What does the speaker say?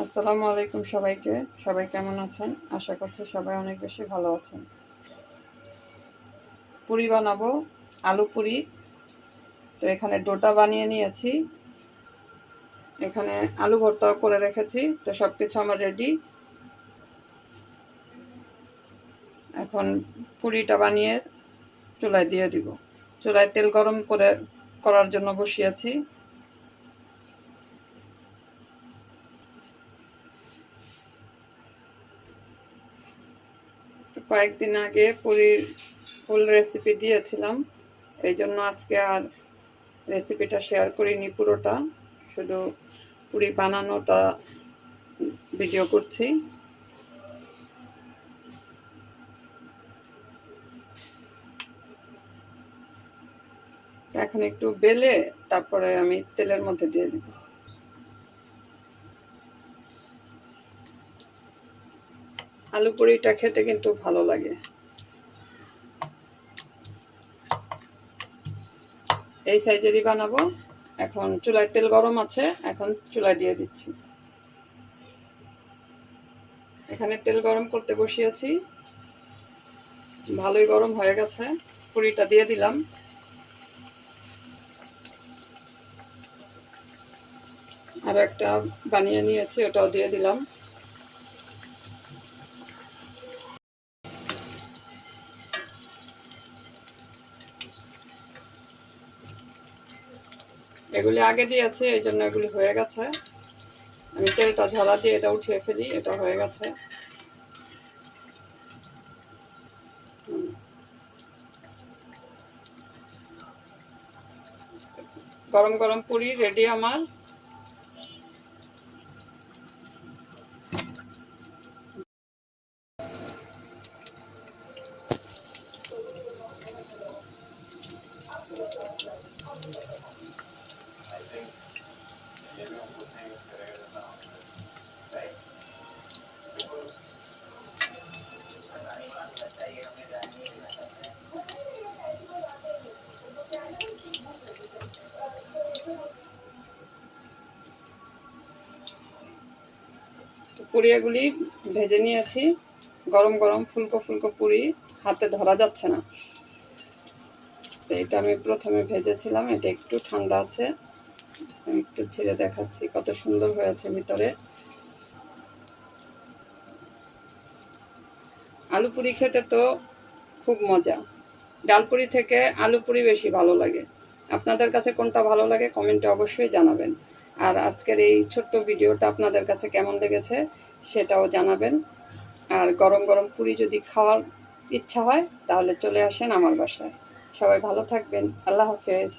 আসসালামু আলাইকুম সবাইকে। সবাই কেমন আছেন? আশা করছি সবাই অনেক বেশি ভালো আছেন। পুরি বানাবো, আলু পুরি। তো এখানে ডোটা বানিয়ে নিয়েছি, এখানে আলু ভর্তাও করে রেখেছি। তো সব কিছু আমার রেডি। এখন পুরিটা বানিয়ে চুলায় দিয়ে দিব। চুলায় তেল গরম করার জন্য বসিয়েছি। তো কয়েকদিন আগে পুরির ফুল রেসিপি দিয়েছিলাম, এই জন্য আজকে আর রেসিপিটা শেয়ার করিনি পুরোটা, শুধু পুরি বানানোটা ভিডিও করছি। এখন একটু বেলে তারপরে আমি তেলের মধ্যে দিয়ে দিব। আলু পুরিটা খেতে কিন্তু ভালো লাগে। এই সাইজেরই বানাবো। এখন চুলায় তেল গরম আছে, এখন চুলায় দিয়ে দিচ্ছি। এখানে তেল গরম করতে বসিয়েছি, ভালোই গরম হয়ে গেছে। পুরিটা দিয়ে দিলাম। আরো একটা বানিয়ে নিয়েছি, ওটাও দিয়ে দিলাম। এগুলি আগে দিয়েছি, এই জন্য এগুলি হয়ে গেছে। আমি তেলটা ঝরা দিয়ে এটা উঠিয়ে ফেলি, এটা হয়ে গেছে। গরম গরম পুরি রেডি আমার। পুরিগুলি ভেজে নিয়েছি। গরম গরম ফুলকো ফুলকো পুরি, হাতে ধরা যাচ্ছে না। এটা আমি প্রথমে ভেজেছিলাম, এটা একটু ঠান্ডা আছে। আমি একটু ছেড়ে দেখাচ্ছি কত সুন্দর হয়েছে ভিতরে। আলু পুরি খেতে তো খুব মজা। ডাল পুরি থেকে আলু পুরি বেশি ভালো লাগে। আপনাদের কাছে কোনটা ভালো লাগে কমেন্টে অবশ্যই জানাবেন। আর আজকের এই ছোট্ট ভিডিওটা আপনাদের কাছে কেমন লেগেছে সেটাও জানাবেন। আর গরম গরম পুরি যদি খাওয়ার ইচ্ছা হয় তাহলে চলে আসেন আমার বাসায়। সবাই ভালো থাকবেন। আল্লাহ হাফেজ।